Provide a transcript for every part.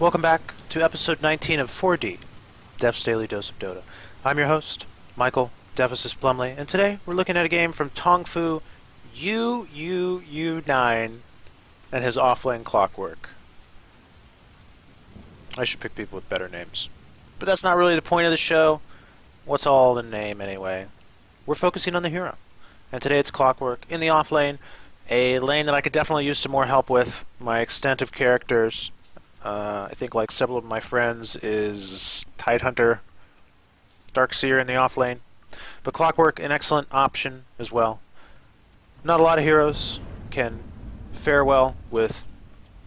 Welcome back to episode 19 of 4D, Dev's Daily Dose of Dota. I'm your host, Michael Deficus Plumley, and today we're looking at a game from TongFu.uuu9's and his Offlane Clockwerk. I should pick people with better names. But that's not really the point of the show. What's all the name anyway? We're focusing on the hero. And today it's Clockwerk in the Offlane, a lane that I could definitely use some more help with. My extent of characters, I think like several of my friends, is Tidehunter, Darkseer in the Offlane. But Clockwerk, an excellent option as well. Not a lot of heroes can fare well with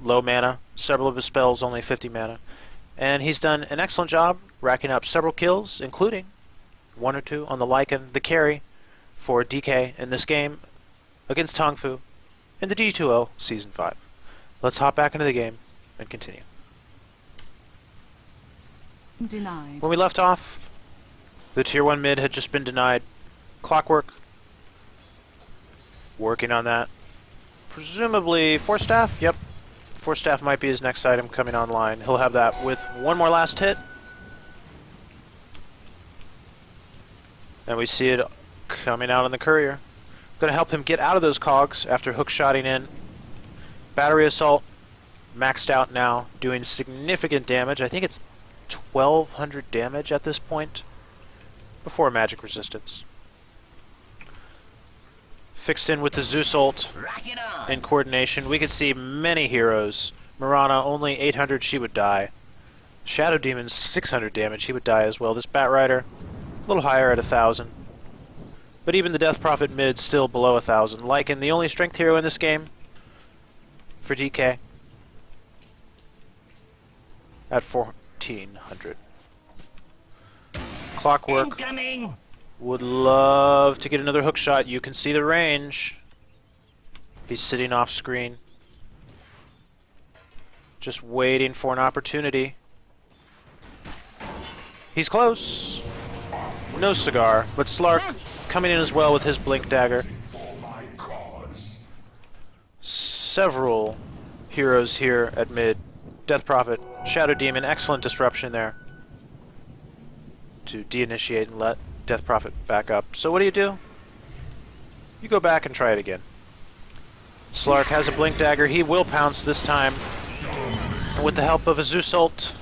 low mana. Several of his spells only 50 mana. And he's done an excellent job racking up several kills, including one or two on the Lycan, the carry for DK in this game against TongFu in the D2O Season 5. Let's hop back into the game and continue. Denied. When we left off, the Tier 1 mid had just been denied. Clockwerk working on that. Presumably Force Staff? Yep. Force Staff might be his next item coming online. He'll have that with one more last hit. And we see it coming out on the courier. Gonna help him get out of those cogs after hookshotting in. Battery Assault maxed out now, doing significant damage. I think it's 1200 damage at this point before magic resistance. Fixed in with the Zeus ult in coordination. We could see many heroes. Mirana only 800, she would die. Shadow Demon 600 damage, he would die as well. This Bat Rider a little higher at 1000. But even the Death Prophet mid still below 1000. Lycan, the only strength hero in this game for DK at 1400. Clockwerk Incoming. would love to get another hook shot. You can see the range. He's sitting off screen, just waiting for an opportunity. He's close. No cigar, but Slark coming in as well with his blink dagger. Several heroes here at mid. Death Prophet, Shadow Demon, excellent disruption there to de-initiate and let Death Prophet back up. So what do? You go back and try it again. Slark has a blink dagger. He will pounce this time. And with the help of a Zeus ult,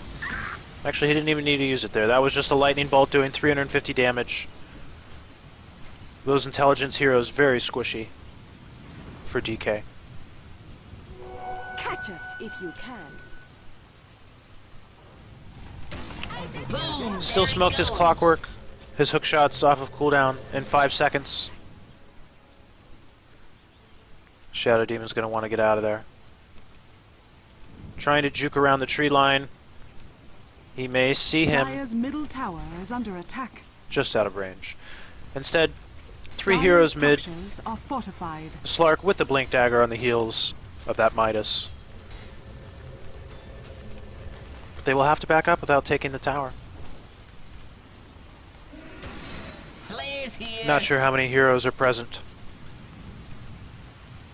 actually he didn't even need to use it there. That was just a lightning bolt doing 350 damage. Those intelligence heroes very squishy for DK. Catch us if you can. Still smoked his Clockwerk. His hook shots off of cooldown in 5 seconds. Shadow Demon's gonna want to get out of there. Trying to juke around the tree line. He may see him. Dire's middle tower is under attack. Just out of range. Instead, three Dire's heroes mid. structures are fortified. Slark with the blink dagger on the heels of that Midas. But they will have to back up without taking the tower. Not sure how many heroes are present.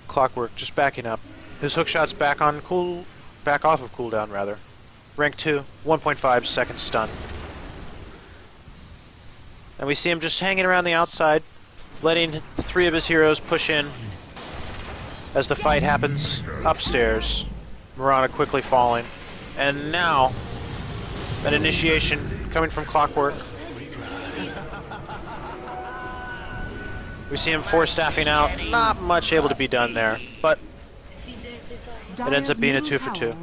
Clockwerk just backing up. His hookshot's back off of cooldown rather. Rank 2, 1.5 second stun. And we see him just hanging around the outside, letting 3 of his heroes push in as the fight happens upstairs. Mirana quickly falling. And now, an initiation coming from Clockwerk. We see him force staffing out. Not much able to be done there, but it ends up being a 2 for 2.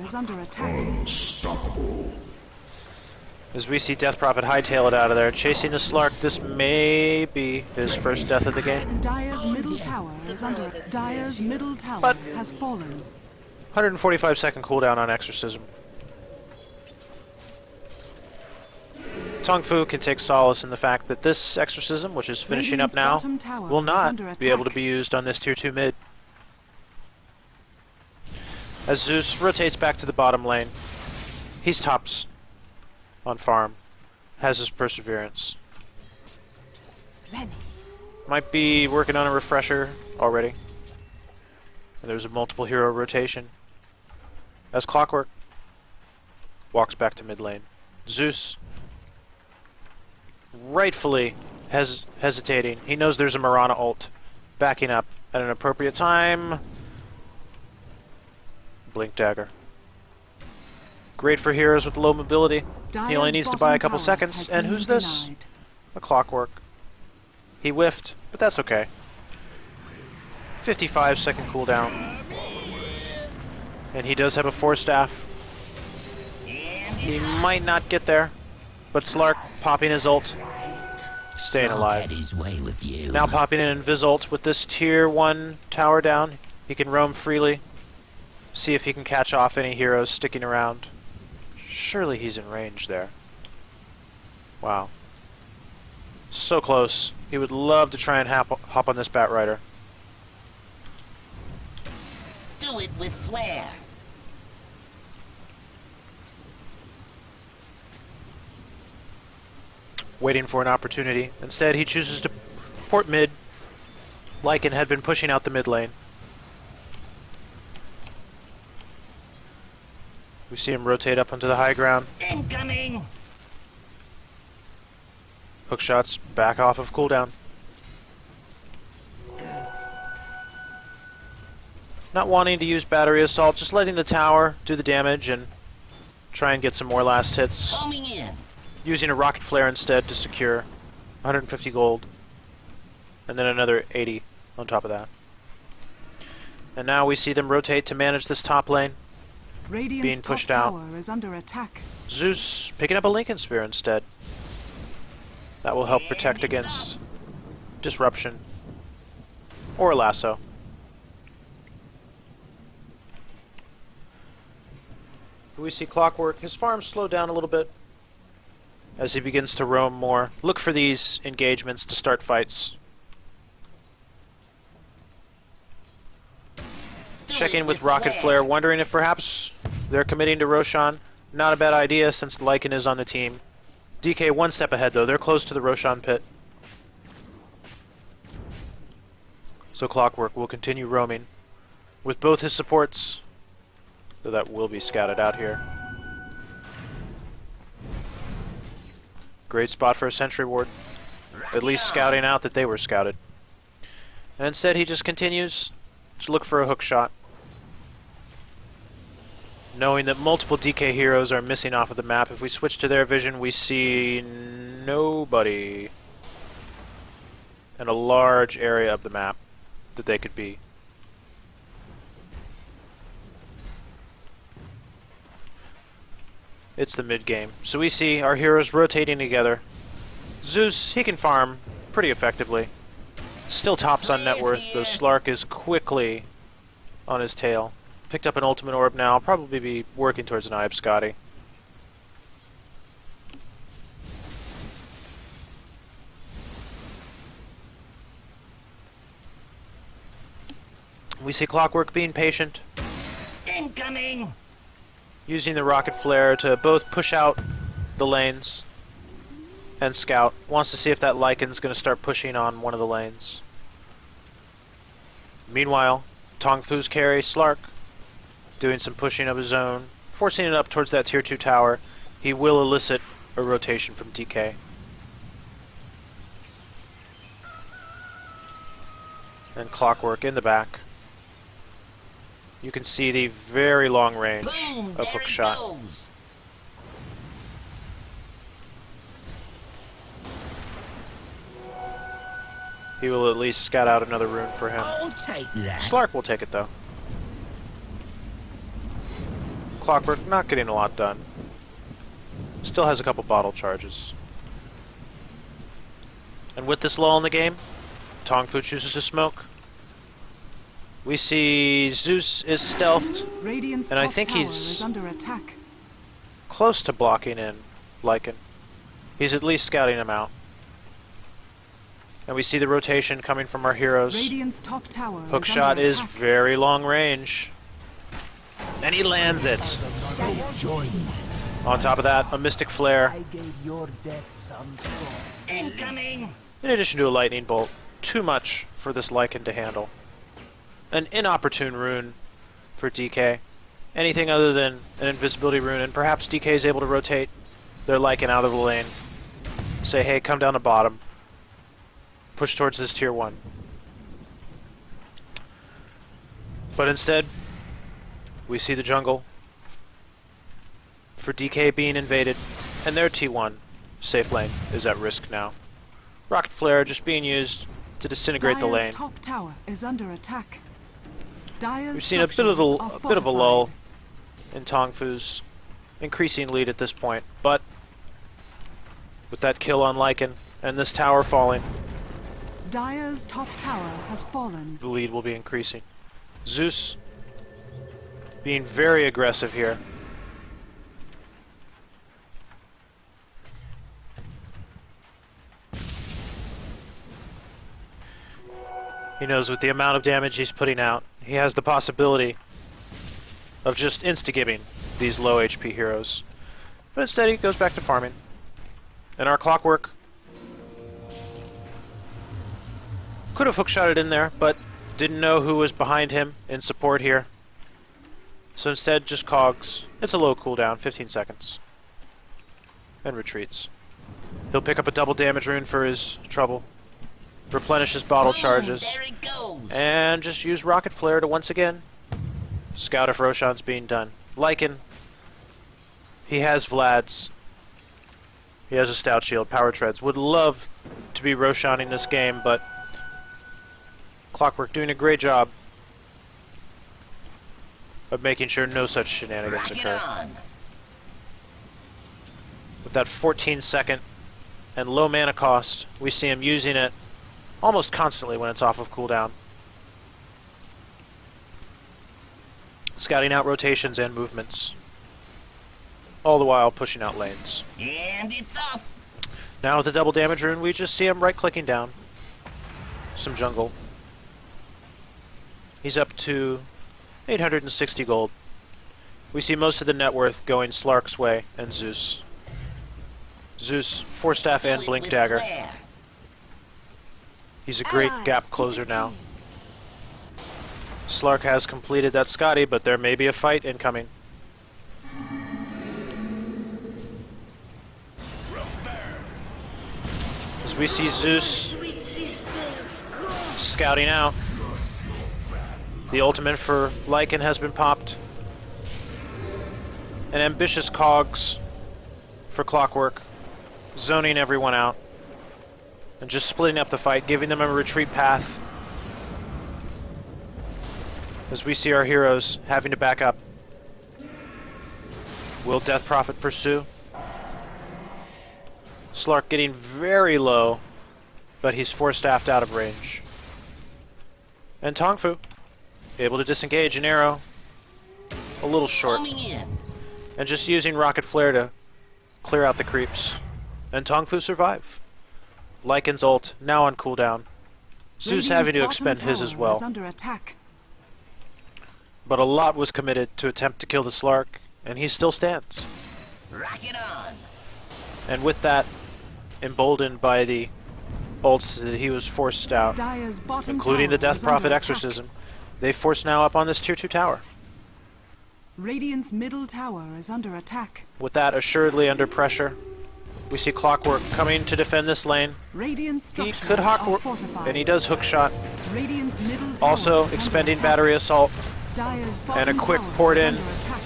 As we see Death Prophet hightail it out of there, chasing the Slark. This may be his first death of the game. Dire's middle tower is under. Dire's middle tower But has fallen. 145 second cooldown on Exorcism. TongFu can take solace in the fact that this Exorcism, which is finishing up now, will not be able to be used on this Tier 2 mid. As Zeus rotates back to the bottom lane, he's tops on farm, has his Perseverance. Might be working on a refresher already. And there's a multiple hero rotation. As Clockwerk walks back to mid lane. Zeus, rightfully hesitating. He knows there's a Mirana ult. Backing up at an appropriate time. Blink dagger. Great for heroes with low mobility. He only needs to buy a couple seconds. And who's this? A Clockwerk. He whiffed, but that's okay. 55-second cooldown. And he does have a 4-staff. He might not get there, but Slark popping his ult, staying alive. Now popping in Invis ult with this tier 1 tower down. He can roam freely, see if he can catch off any heroes sticking around. Surely he's in range there. Wow. So close. He would love to try and hop on this Batrider. Do it with flair. Waiting for an opportunity. Instead, he chooses to port mid. Lycan had been pushing out the mid lane. We see him rotate up onto the high ground. Incoming! Hook shots back off of cooldown. Not wanting to use battery assault, just letting the tower do the damage and try and get some more last hits. Coming in. Using a rocket flare instead to secure 150 gold. And then another 80 on top of that. And now we see them rotate to manage this top lane. Radiant's being pushed top out. tower is under attack. Zeus picking up a Lincoln Spear instead. That will help protect against disruption. Or a lasso. We see Clockwerk. His farm slowed down a little bit as he begins to roam more. Look for these engagements to start fights. Checking with Rocket Flare, wondering if perhaps they're committing to Roshan. Not a bad idea since Lycan is on the team. DK one step ahead though, they're close to the Roshan pit. So Clockwerk will continue roaming with both his supports, though that will be scouted out here. Great spot for a sentry ward, at least scouting out that they were scouted. And instead he just continues to look for a hook shot, knowing that multiple DK heroes are missing off of the map. If we switch to their vision, we see nobody and a large area of the map that they could be. It's the mid game. So we see our heroes rotating together. Zeus, he can farm pretty effectively. Still tops on net worth, though Slark is quickly on his tail. Picked up an ultimate orb now, probably be working towards an Eye of Scotty. We see Clockwerk being patient. Incoming! Using the rocket flare to both push out the lanes and scout. Wants to see if that Lycan's going to start pushing on one of the lanes. Meanwhile, TongFu's carry, Slark, doing some pushing of his own, forcing it up towards that tier 2 tower. He will elicit a rotation from DK. And Clockwerk in the back. You can see the very long range of hook shot. Goes. He will at least scout out another rune for him. I'll take that. Slark will take it though. Clockwerk not getting a lot done. Still has a couple bottle charges. And with this lull in the game, TongFu chooses to smoke. We see Zeus is stealthed, Radiant's and I top think tower he's is under attack. close to blocking in Lycan. He's at least scouting him out. And we see the rotation coming from our heroes. Radiant's top tower Hook is shot under is attack. very long range. And he lands it. On top of that, a Mystic Flare. Incoming! In addition to a Lightning Bolt. Too much for this Lycan to handle. An inopportune rune for DK. anything other than an invisibility rune, and perhaps DK is able to rotate their Lycan out of the lane. Say, hey, come down the bottom. Push towards this tier 1. But instead, we see the jungle for DK being invaded, and their T1 safe lane is at risk now. Rocket Flare just being used to disintegrate the lane. Dire's top tower is under attack. Dire's We've seen a bit of a lull in TongFu's increasing lead at this point, but with that kill on Lycan and this tower falling, Dire's top tower has fallen. the lead will be increasing. Zeus being very aggressive here. He knows with the amount of damage he's putting out, he has the possibility of just insta-gibbing these low HP heroes. But instead he goes back to farming. And our Clockwerk could have hookshotted in there, but didn't know who was behind him in support here. So instead just cogs. It's a low cooldown, 15 seconds. And retreats. He'll pick up a double damage rune for his trouble. Replenish his bottle charges. There it goes. And just use Rocket Flare to once again scout if Roshan's being done. Lycan, he has Vlad's. He has a Stout Shield, Power Treads. Would love to be Roshaning this game, but Clockwerk doing a great job of making sure no such shenanigans Rock it occur. on. With that 14-second and low mana cost, we see him using it almost constantly when it's off of cooldown. Scouting out rotations and movements. All the while pushing out lanes. And it's off. Now with the double damage rune, we just see him right-clicking down some jungle. He's up to 860 gold. We see most of the net worth going Slark's way and Zeus. Zeus, Force Staff and Blink Dagger. Flare. He's a great gap closer now. Slark has completed that Scotty, but there may be a fight incoming. As we see Zeus scouting out. The ultimate for Lycan has been popped. An ambitious cogs for Clockwerk, zoning everyone out. And just splitting up the fight, giving them a retreat path. As we see our heroes having to back up. Will Death Prophet pursue? Slark getting very low, but he's Force-Staffed out of range. And TongFu, able to disengage an arrow. A little short. Coming in. And just using Rocket Flare to clear out the creeps. And TongFu survive. Lycan's ult, now on cooldown. Zeus having to expend his as well. Under attack. But a lot was committed to attempt to kill the Slark, and he still stands. Rock it on. And with that, emboldened by the ults that he was forced out, Dire's bottom including the tower Death is Prophet under Exorcism, they force now up on this tier 2 tower. attack. Radiant's middle tower is under attack. With that assuredly under pressure, we see Clockwerk coming to defend this lane. Radiant's He structures could are hawk, fortified. and he does hook shot. Radiant's middle tower Also is expending under attack. battery assault Dire's and a bottom quick tower port is in. under attack.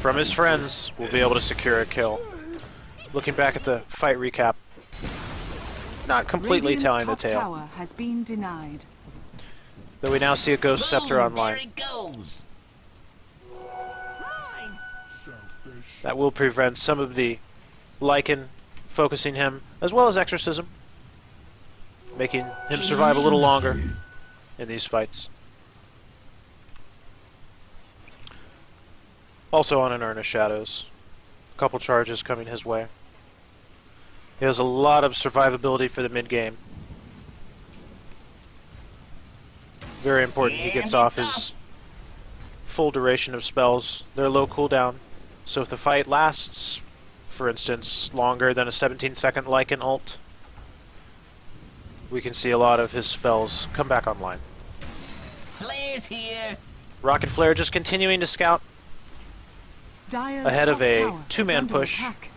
From his friends, will be able to secure a kill. Looking back at the fight recap, not completely Radiant's telling the top tale. tower has been denied. Though we now see a Ghost Scepter Boom, online. There it goes. That will prevent some of the Lycan focusing him, as well as Exorcism, making him survive a little longer in these fights. Also on an Urn of Shadows. A couple charges coming his way. He has a lot of survivability for the mid-game. Very important he gets off his full duration of spells. They're low cooldown, so if the fight lasts, for instance, longer than a 17-second Lycan ult, we can see a lot of his spells come back online. Flares here. Rocket Flare just continuing to scout Dire's ahead top of a tower is two-man under push attack.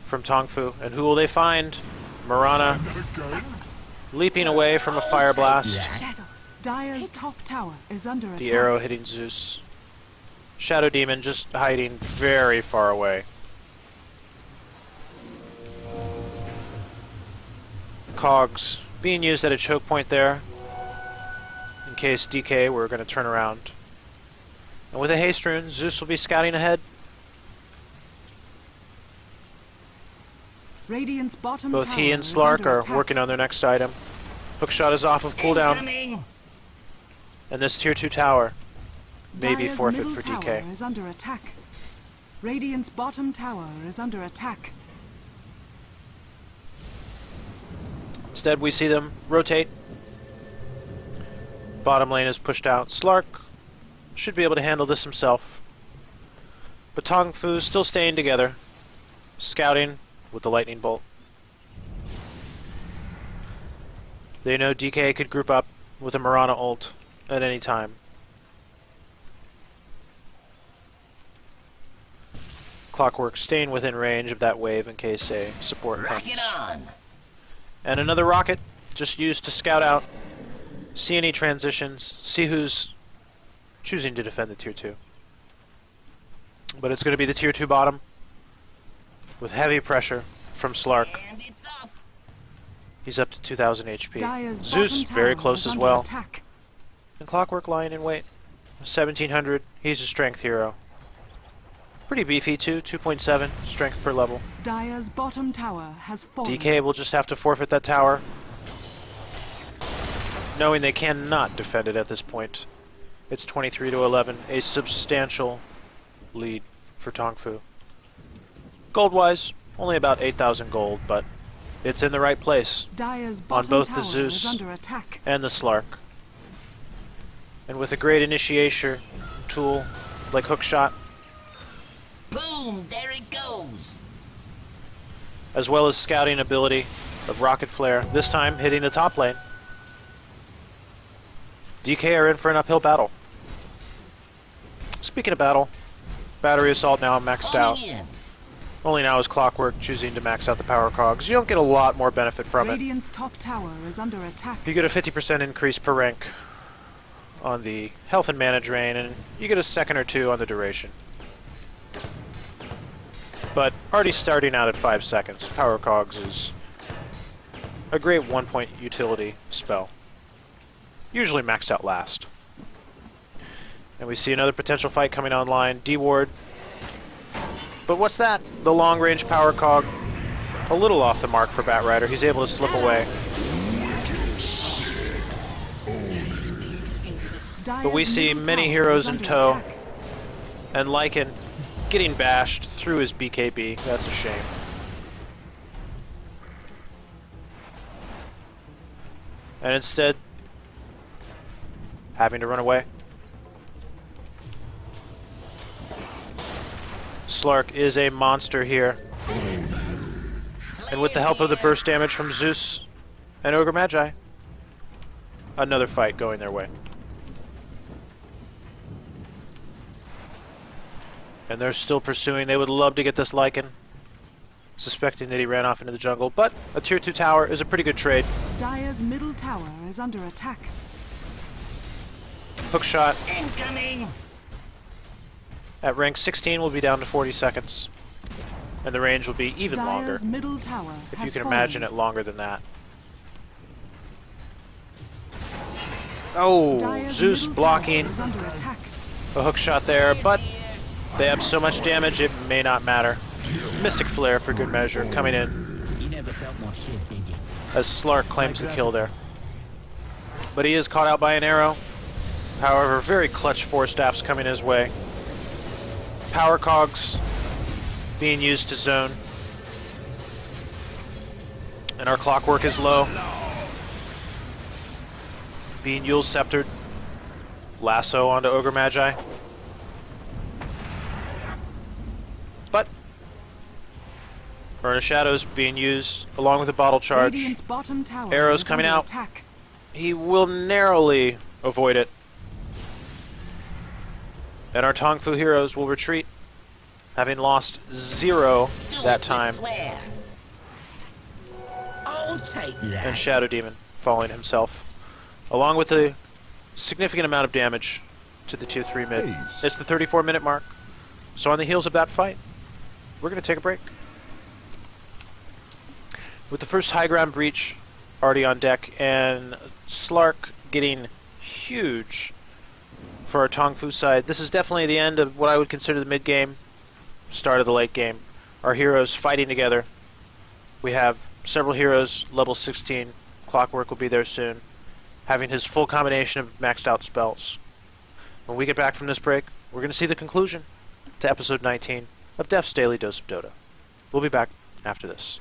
from TongFu. And who will they find? Marana leaping away from a fire blast. Dire's top tower is under attack. The arrow hitting Zeus. Shadow Demon just hiding very far away. Cogs being used at a choke point there. In case DK were going to turn around. And with a haste rune, Zeus will be scouting ahead. Radiant's bottom Both tower he and is Slark under are attack. working on their next item. Hookshot is off of cooldown, Incoming. and this tier 2 tower may be Dire's forfeit middle for tower DK. is under attack. Radiant's bottom tower is under attack. Instead, we see them rotate. Bottom lane is pushed out. Slark should be able to handle this himself. But TongFu still staying together, scouting with the lightning bolt. They know DK could group up with a Marana ult at any time. Clockwerk staying within range of that wave in case a support Rock comes. it on. And another rocket just used to scout out, see any transitions, see who's choosing to defend the tier 2. But it's going to be the tier 2 bottom with heavy pressure from Slark. And it's off. He's up to 2000 HP. Dire's Zeus bottom very tower close is as under well. attack. And Clockwerk lying in wait. 1700, he's a strength hero. Pretty beefy too, 2.7 strength per level. Dire's bottom tower has fallen. DK will just have to forfeit that tower, knowing they cannot defend it at this point. It's 23 to 11, a substantial lead for TongFu. Gold-wise, only about 8,000 gold, but it's in the right place, Dire's bottom both tower the Zeus is under attack. and the Slark. And with a great initiation tool like Hookshot, Boom, there it goes. as well as scouting ability of Rocket Flare, this time hitting the top lane, DK are in for an uphill battle. Speaking of battle, Battery Assault now maxed out. Falling in. Only now is Clockwerk choosing to max out the power cogs. You don't get a lot more benefit from it. Radiant's top tower is under attack. You get a 50% increase per rank on the health and mana drain, and you get a second or two on the duration. But already starting out at 5 seconds, power cogs is a great 1-point utility spell. Usually maxed out last. And we see another potential fight coming online. D-Ward. But what's that? The long-range power cog. A little off the mark for Batrider. He's able to slip away. But we see many heroes in tow. And Lycan getting bashed through his BKB. That's a shame. And instead, having to run away. Slark is a monster here. And with the help of the burst damage from Zeus and Ogre Magi, another fight going their way. And they're still pursuing. They would love to get this Lycan, suspecting that he ran off into the jungle. But a tier 2 tower is a pretty good trade. Dire's middle tower is under attack. Hookshot Incoming. at rank 16 will be down to 40 seconds. And the range will be even longer, Dire's middle tower if has you can fallen. imagine it longer than that. Oh, Dire's Zeus middle blocking tower is under attack. a hookshot there, but they have so much damage it may not matter. Mystic Flare for good measure coming in You never felt more shit, did you? as Slark claims the kill there. But he is caught out by an arrow. However, very clutch 4 staffs coming his way. Power cogs being used to zone. And our Clockwerk is low. Being Yule sceptered. Lasso onto Ogre Magi. But Burn of Shadows being used along with a bottle charge. Radiant's bottom tower Arrows is coming under out. attack. He will narrowly avoid it. And our TongFu heroes will retreat, having lost 0 Do that it time. with flair. I'll take that. And Shadow Demon falling himself, along with a significant amount of damage to the tier 3 mid. Ace. It's the 34-minute mark. So on the heels of that fight, we're going to take a break. With the first high ground breach already on deck, and Slark getting huge for our TongFu side, this is definitely the end of what I would consider the mid game, start of the late game. Our heroes fighting together. We have several heroes level 16. Clockwerk will be there soon, having his full combination of maxed out spells. When we get back from this break, we're going to see the conclusion to episode 19 of Def's Daily Dose of Dota. We'll be back after this.